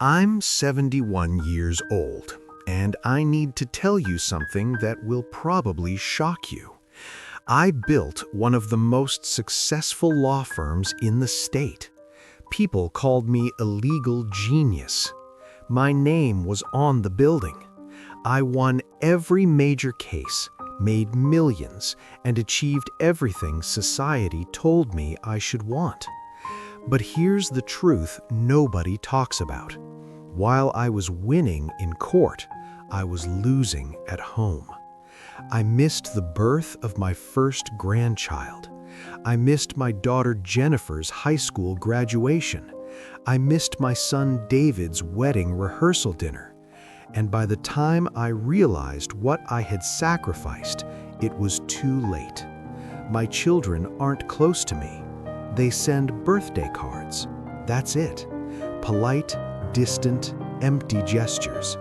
I'm 71 years old, and I need to tell you something that will probably shock you. I built one of the most successful law firms in the state. People called me a legal genius. My name was on the building. I won every major case, made millions, and achieved everything society told me I should want. But here's the truth nobody talks about. While I was winning in court, I was losing at home. I missed the birth of my first grandchild. I missed my daughter Jennifer's high school graduation. I missed my son David's wedding rehearsal dinner. And by the time I realized what I had sacrificed, it was too late. My children aren't close to me. They send birthday cards. That's it. Polite, distant, empty gestures.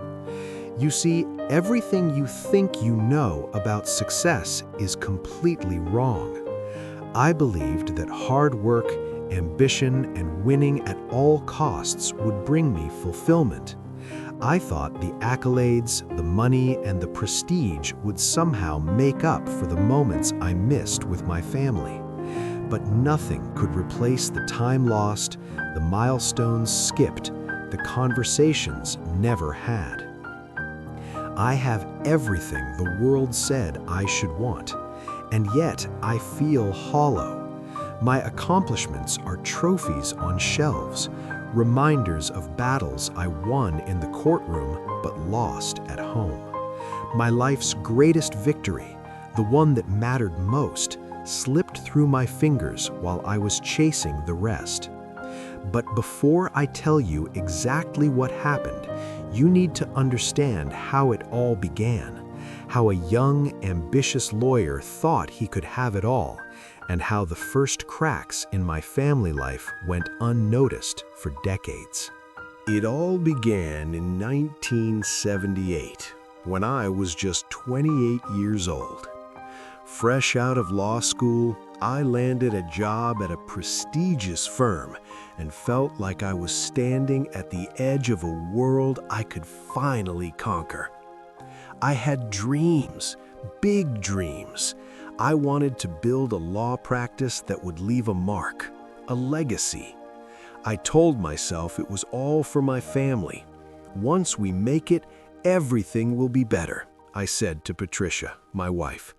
You see, everything you think you know about success is completely wrong. I believed that hard work, ambition, and winning at all costs would bring me fulfillment. I thought the accolades, the money, and the prestige would somehow make up for the moments I missed with my family. But nothing could replace the time lost, the milestones skipped, the conversations never had. I have everything the world said I should want, and yet I feel hollow. My accomplishments are trophies on shelves, reminders of battles I won in the courtroom but lost at home. My life's greatest victory, the one that mattered most, slipped through my fingers while I was chasing the rest. But before I tell you exactly what happened, you need to understand how it all began, how a young, ambitious lawyer thought he could have it all, and how the first cracks in my family life went unnoticed for decades. It all began in 1978, when I was just 28 years old. Fresh out of law school, I landed a job at a prestigious firm and felt like I was standing at the edge of a world I could finally conquer. I had dreams, big dreams. I wanted to build a law practice that would leave a mark, a legacy. I told myself it was all for my family. Once we make it, everything will be better, I said to Patricia, my wife.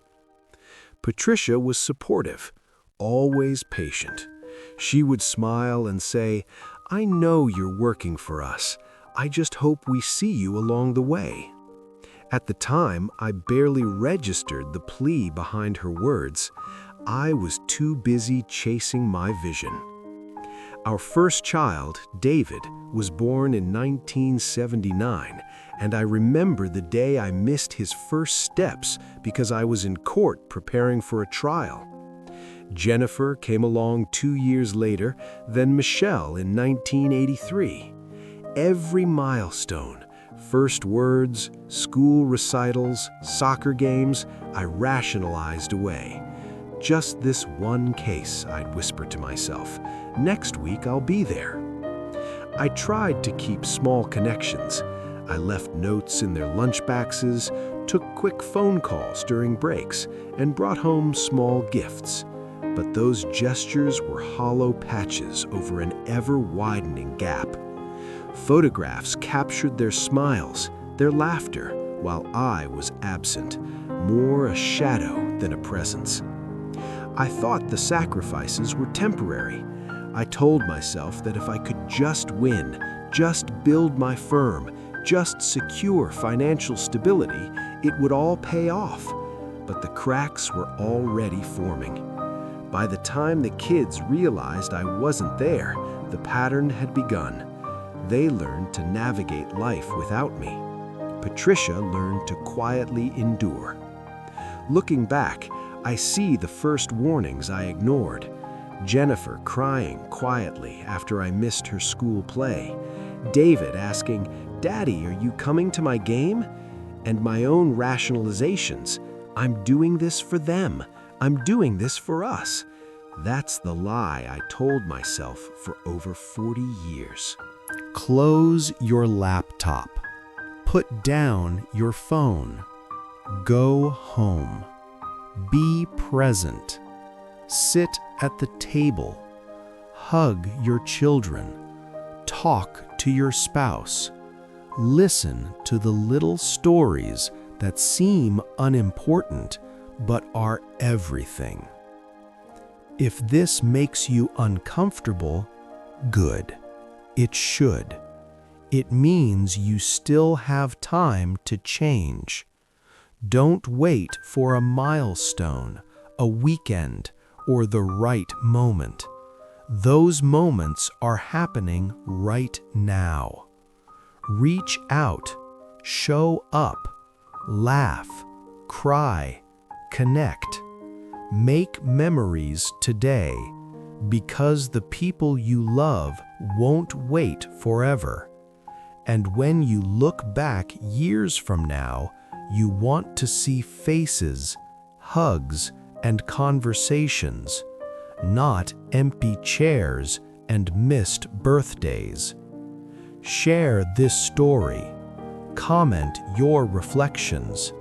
Patricia was supportive, always patient. She would smile and say, "I know you're working for us. I just hope we see you along the way." At the time, I barely registered the plea behind her words. I was too busy chasing my vision. Our first child, David, was born in 1979, and I remember the day I missed his first steps because I was in court preparing for a trial. Jennifer came along 2 years later, then Michelle in 1983. Every milestone, first words, school recitals, soccer games, I rationalized away. Just this one case, I'd whisper to myself. Next week I'll be there. I tried to keep small connections. I left notes in their lunch boxes, took quick phone calls during breaks, and brought home small gifts. But those gestures were hollow patches over an ever-widening gap. Photographs captured their smiles, their laughter, while I was absent, more a shadow than a presence. I thought the sacrifices were temporary. I told myself that if I could just win, just build my firm, just secure financial stability, it would all pay off. But the cracks were already forming. By the time the kids realized I wasn't there, the pattern had begun. They learned to navigate life without me. Patricia learned to quietly endure. Looking back, I see the first warnings I ignored. Jennifer crying quietly after I missed her school play. David asking, "Daddy, are you coming to my game?" And my own rationalizations. I'm doing this for them. I'm doing this for us. That's the lie I told myself for over 40 years. Close your laptop. Put down your phone. Go home. Be present. Sit at the table. Hug your children. Talk to your spouse. Listen to the little stories that seem unimportant but are everything. If this makes you uncomfortable, good. It should. It means you still have time to change. Don't wait for a milestone, a weekend, or the right moment. Those moments are happening right now. Reach out, show up, laugh, cry, connect. Make memories today, because the people you love won't wait forever. And when you look back years from now, you want to see faces, hugs, and conversations, not empty chairs and missed birthdays. Share this story. Comment your reflections.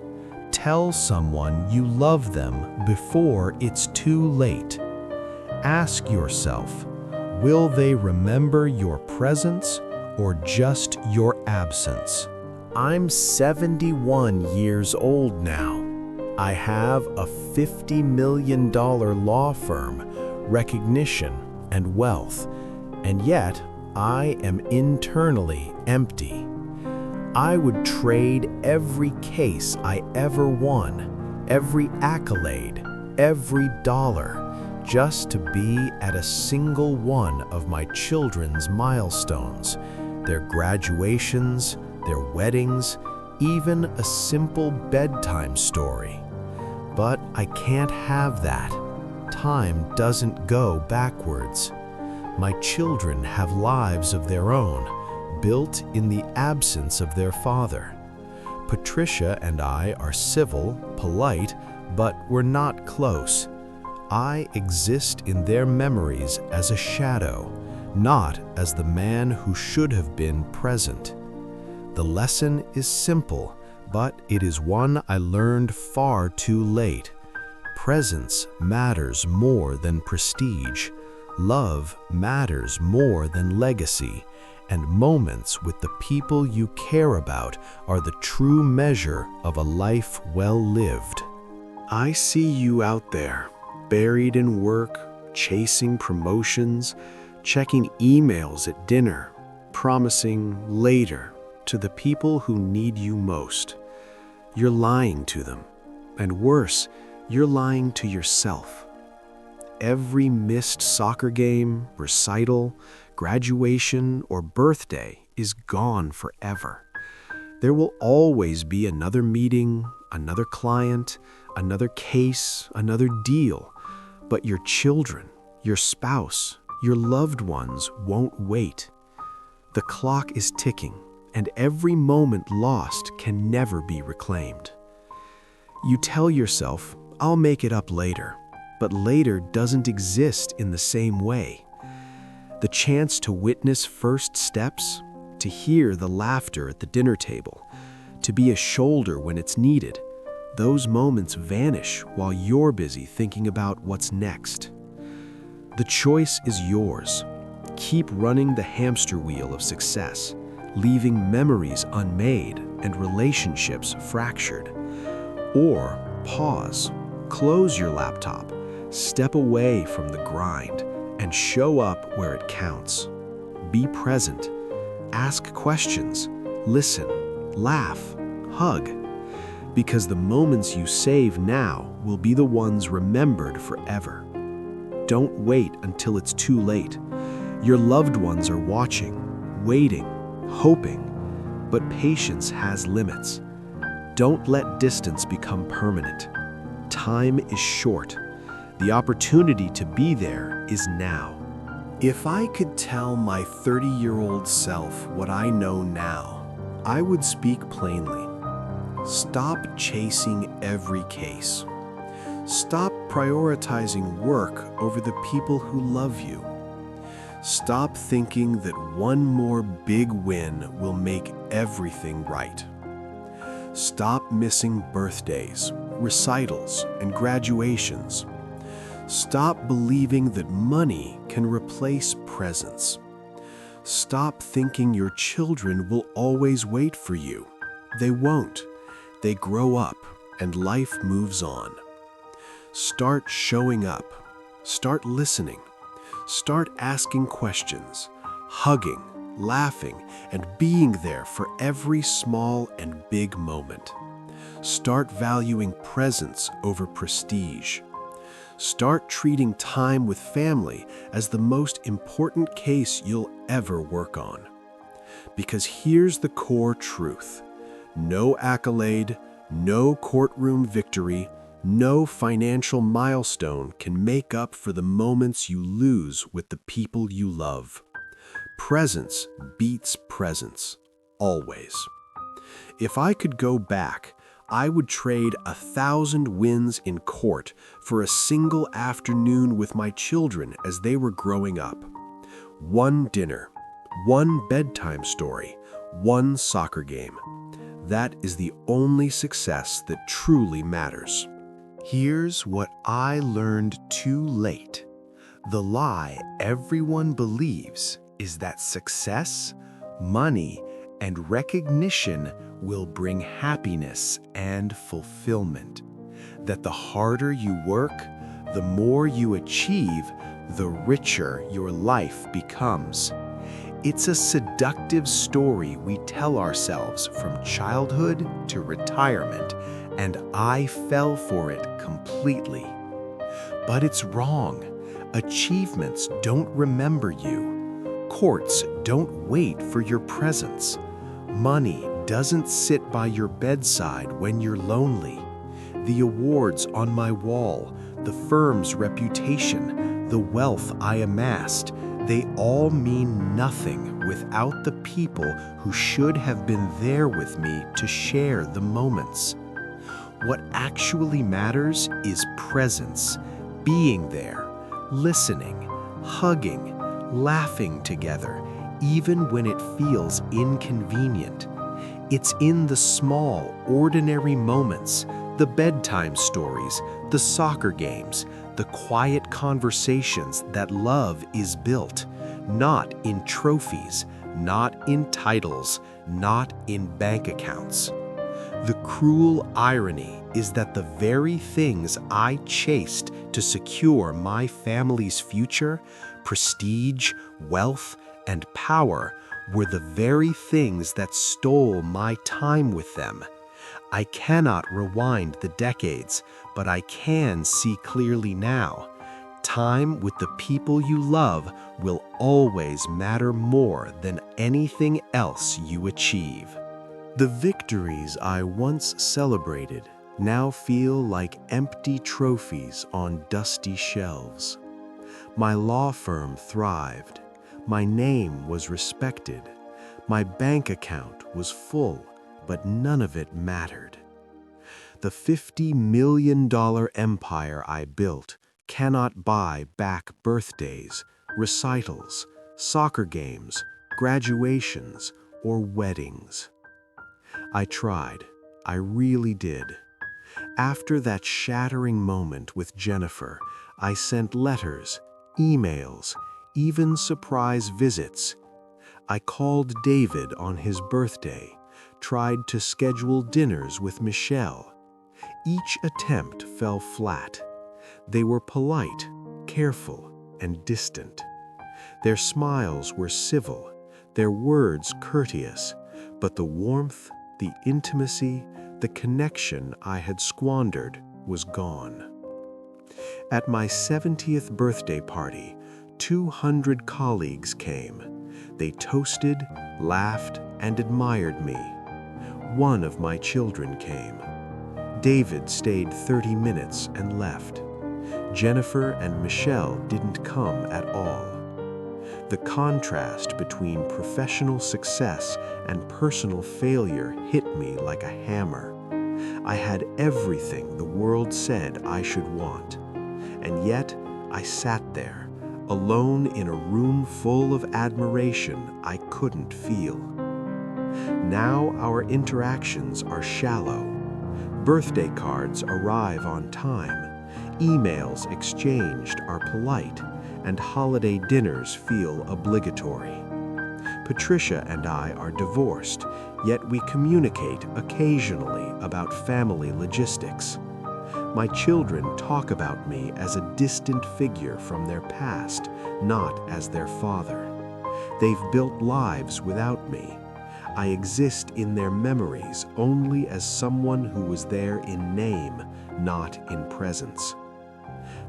Tell someone you love them before it's too late. Ask yourself, will they remember your presence or just your absence? I'm 71 years old now. I have a $50 million law firm, recognition, and wealth, and yet I am internally empty. I would trade every case I ever won, every accolade, every dollar, just to be at a single one of my children's milestones, their graduations, their weddings, even a simple bedtime story. But I can't have that. Time doesn't go backwards. My children have lives of their own, built in the absence of their father. Patricia and I are civil, polite, but we're not close. I exist in their memories as a shadow, not as the man who should have been present. The lesson is simple, but it is one I learned far too late. Presence matters more than prestige. Love matters more than legacy, and moments with the people you care about are the true measure of a life well lived. I see you out there, buried in work, chasing promotions, checking emails at dinner, promising later to the people who need you most. You're lying to them, and worse, you're lying to yourself. Every missed soccer game, recital, graduation, or birthday is gone forever. There will always be another meeting, another client, another case, another deal, but your children, your spouse, your loved ones won't wait. The clock is ticking, and every moment lost can never be reclaimed. You tell yourself, I'll make it up later. But later doesn't exist in the same way. The chance to witness first steps, to hear the laughter at the dinner table, to be a shoulder when it's needed, those moments vanish while you're busy thinking about what's next. The choice is yours. Keep running the hamster wheel of success, leaving memories unmade and relationships fractured. Or pause, close your laptop, step away from the grind, and show up where it counts. Be present. Ask questions. Listen. Laugh. Hug. Because the moments you save now will be the ones remembered forever. Don't wait until it's too late. Your loved ones are watching, waiting, hoping, but patience has limits. Don't let distance become permanent. Time is short. The opportunity to be there is now. If I could tell my 30-year-old self what I know now, I would speak plainly. Stop chasing every case. Stop prioritizing work over the people who love you. Stop thinking that one more big win will make everything right. Stop missing birthdays, recitals, and graduations. Stop believing that money can replace presence. Stop thinking your children will always wait for you. They won't. They grow up and life moves on. Start showing up. Start listening. Start asking questions, hugging, laughing, and being there for every small and big moment. Start valuing presence over prestige. Start treating time with family as the most important case you'll ever work on. Because here's the core truth. No accolade, no courtroom victory, no financial milestone can make up for the moments you lose with the people you love. Presence beats presence, always. If I could go back, I would trade 1,000 wins in court for a single afternoon with my children as they were growing up. One dinner, one bedtime story, one soccer game. That is the only success that truly matters. Here's what I learned too late. The lie everyone believes is that success, money, and recognition will bring happiness and fulfillment. That the harder you work, the more you achieve, the richer your life becomes. It's a seductive story we tell ourselves from childhood to retirement, and I fell for it completely. But it's wrong. Achievements don't remember you. Courts don't wait for your presence. Money doesn't sit by your bedside when you're lonely. The awards on my wall, the firm's reputation, the wealth I amassed, they all mean nothing without the people who should have been there with me to share the moments. What actually matters is presence, being there, listening, hugging, laughing together, even when it feels inconvenient. It's in the small, ordinary moments, the bedtime stories, the soccer games, the quiet conversations that love is built, not in trophies, not in titles, not in bank accounts. The cruel irony is that the very things I chased to secure my family's future, prestige, wealth, and power, were the very things that stole my time with them. I cannot rewind the decades, but I can see clearly now. Time with the people you love will always matter more than anything else you achieve. The victories I once celebrated now feel like empty trophies on dusty shelves. My law firm thrived. My name was respected. My bank account was full, but none of it mattered. The $50 million empire I built cannot buy back birthdays, recitals, soccer games, graduations, or weddings. I tried. I really did. After that shattering moment with Jennifer, I sent letters, emails, even surprise visits. I called David on his birthday, tried to schedule dinners with Michelle. Each attempt fell flat. They were polite, careful, and distant. Their smiles were civil, their words courteous, but the warmth, the intimacy, the connection I had squandered was gone. At my 70th birthday party, 200 colleagues came. They toasted, laughed, and admired me. One of my children came. David stayed 30 minutes and left. Jennifer and Michelle didn't come at all. The contrast between professional success and personal failure hit me like a hammer. I had everything the world said I should want. And yet, I sat there, alone in a room full of admiration I couldn't feel. Now our interactions are shallow. Birthday cards arrive on time, emails exchanged are polite, and holiday dinners feel obligatory. Patricia and I are divorced, yet we communicate occasionally about family logistics. My children talk about me as a distant figure from their past, not as their father. They've built lives without me. I exist in their memories only as someone who was there in name, not in presence.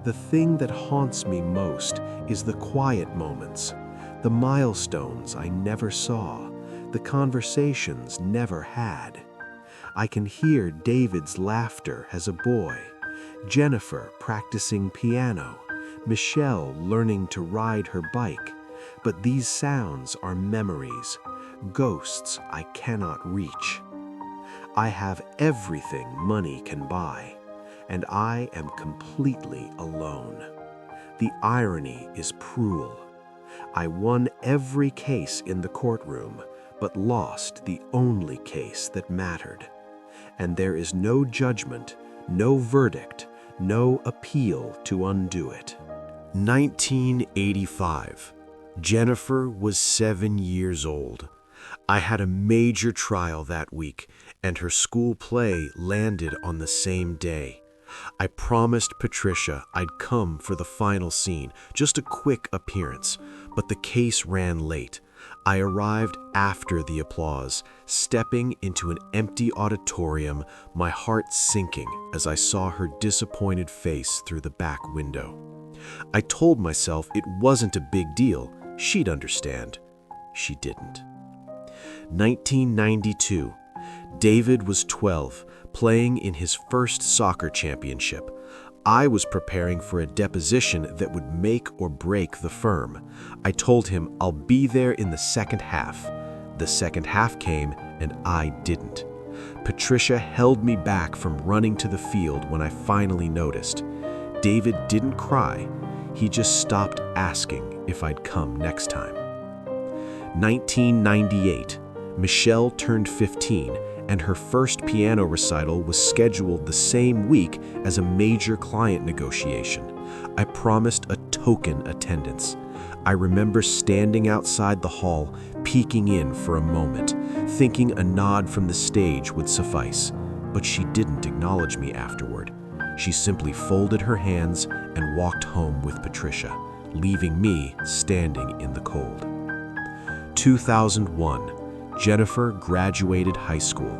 The thing that haunts me most is the quiet moments, the milestones I never saw, the conversations never had. I can hear David's laughter as a boy, Jennifer practicing piano, Michelle learning to ride her bike, but these sounds are memories, ghosts I cannot reach. I have everything money can buy, and I am completely alone. The irony is cruel. I won every case in the courtroom, but lost the only case that mattered. And there is no judgment, no verdict, no appeal to undo it. 1985. Jennifer was 7 years old. I had a major trial that week, and her school play landed on the same day. I promised Patricia I'd come for the final scene, just a quick appearance, but the case ran late. I arrived after the applause, stepping into an empty auditorium, my heart sinking as I saw her disappointed face through the back window. I told myself it wasn't a big deal, she'd understand. She didn't. 1992. David was 12, playing in his first soccer championship. I was preparing for a deposition that would make or break the firm. I told him I'll be there in the second half. The second half came, and I didn't. Patricia held me back from running to the field when I finally noticed. David didn't cry. He just stopped asking if I'd come next time. 1998. Michelle turned 15, and her first piano recital was scheduled the same week as a major client negotiation. I promised a token attendance. I remember standing outside the hall, peeking in for a moment, thinking a nod from the stage would suffice. But she didn't acknowledge me afterward. She simply folded her hands and walked home with Patricia, leaving me standing in the cold. 2001. Jennifer graduated high school.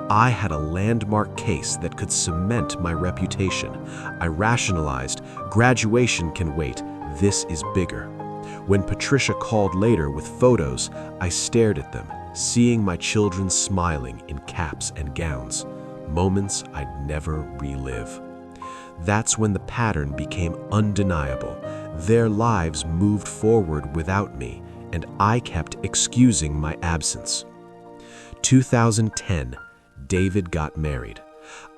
I had a landmark case that could cement my reputation. I rationalized, graduation can wait, this is bigger. When Patricia called later with photos, I stared at them, seeing my children smiling in caps and gowns, moments I'd never relive. That's when the pattern became undeniable. Their lives moved forward without me, and I kept excusing my absence. 2010, David got married.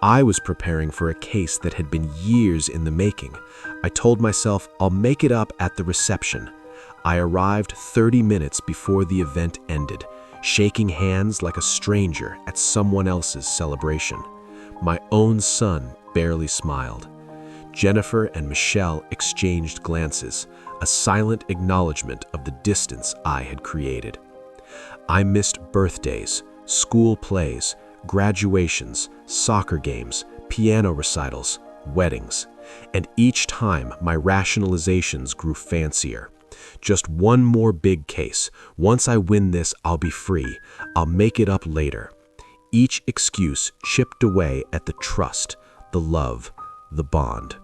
I was preparing for a case that had been years in the making. I told myself I'll make it up at the reception. I arrived 30 minutes before the event ended, shaking hands like a stranger at someone else's celebration. My own son barely smiled. Jennifer and Michelle exchanged glances, a silent acknowledgement of the distance I had created. I missed birthdays, school plays, graduations, soccer games, piano recitals, weddings, and each time my rationalizations grew fancier. Just one more big case. Once I win this, I'll be free. I'll make it up later. Each excuse chipped away at the trust, the love, the bond.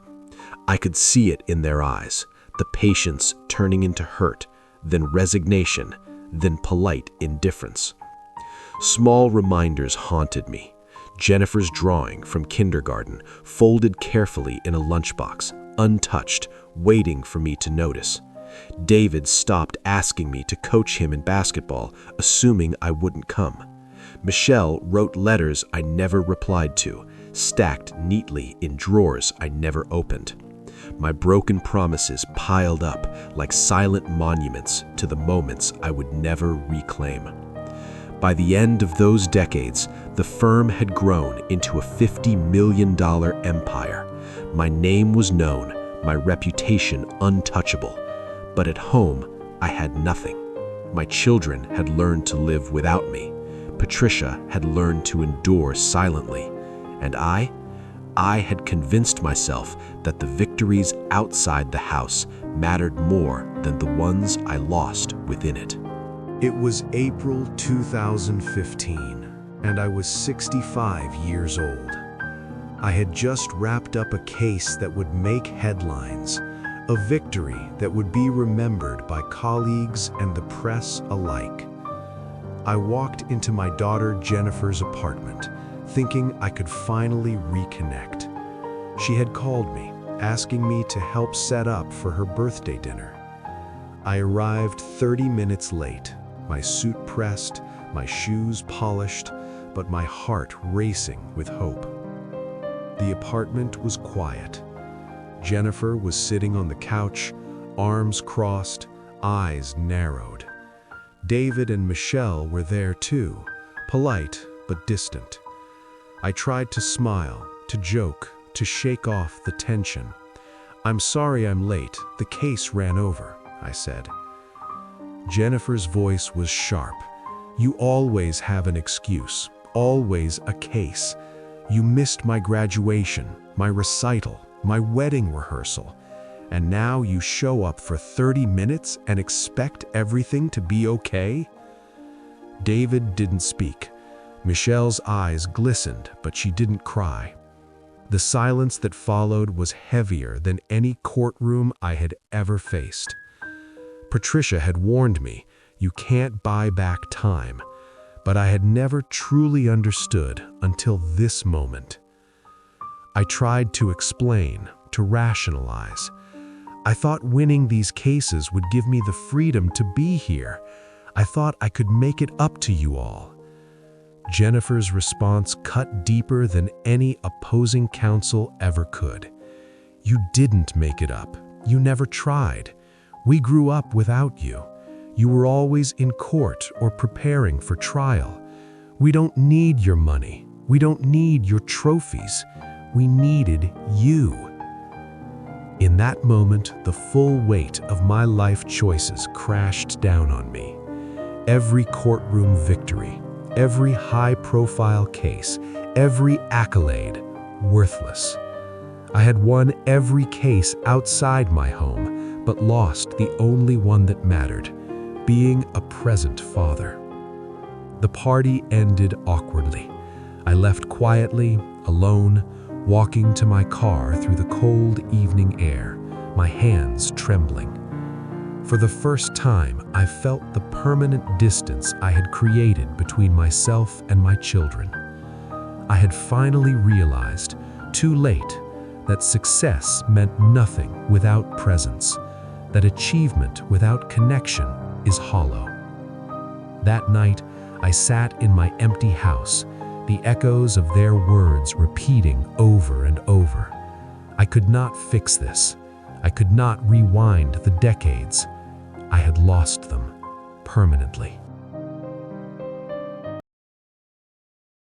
I could see it in their eyes, the patience turning into hurt, then resignation, then polite indifference. Small reminders haunted me. Jennifer's drawing from kindergarten, folded carefully in a lunchbox, untouched, waiting for me to notice. David stopped asking me to coach him in basketball, assuming I wouldn't come. Michelle wrote letters I never replied to, stacked neatly in drawers I never opened. my broken promises piled up like silent monuments to the moments I would never reclaim. By the end of those decades, the firm had grown into a $50 million empire. My name was known, my reputation untouchable. But at home, I had nothing. My children had learned to live without me. Patricia had learned to endure silently. And I had convinced myself that the victories outside the house mattered more than the ones I lost within it. It was April 2015, and I was 65 years old. I had just wrapped up a case that would make headlines, a victory that would be remembered by colleagues and the press alike. I walked into my daughter Jennifer's apartment, thinking I could finally reconnect. She had called me, asking me to help set up for her birthday dinner. I arrived 30 minutes late, my suit pressed, my shoes polished, but my heart racing with hope. The apartment was quiet. Jennifer was sitting on the couch, arms crossed, eyes narrowed. David and Michelle were there too, polite but distant. I tried to smile, to joke, to shake off the tension. "I'm sorry I'm late, the case ran over," I said. Jennifer's voice was sharp. "You always have an excuse, always a case. You missed my graduation, my recital, my wedding rehearsal, and now you show up for 30 minutes and expect everything to be okay?" David didn't speak. Michelle's eyes glistened, but she didn't cry. The silence that followed was heavier than any courtroom I had ever faced. Patricia had warned me, you can't buy back time, but I had never truly understood until this moment. I tried to explain, to rationalize. I thought winning these cases would give me the freedom to be here. I thought I could make it up to you all. Jennifer's response cut deeper than any opposing counsel ever could. "You didn't make it up. You never tried. We grew up without you. You were always in court or preparing for trial. We don't need your money. We don't need your trophies. We needed you." In that moment, the full weight of my life choices crashed down on me. Every courtroom victory, every high-profile case, every accolade, worthless. I had won every case outside my home, but lost the only one that mattered, being a present father. The party ended awkwardly. I left quietly, alone, walking to my car through the cold evening air, my hands trembling. For the first time, I felt the permanent distance I had created between myself and my children. I had finally realized, too late, that success meant nothing without presence, that achievement without connection is hollow. That night, I sat in my empty house, the echoes of their words repeating over and over. I could not fix this. I could not rewind the decades. I had lost them permanently.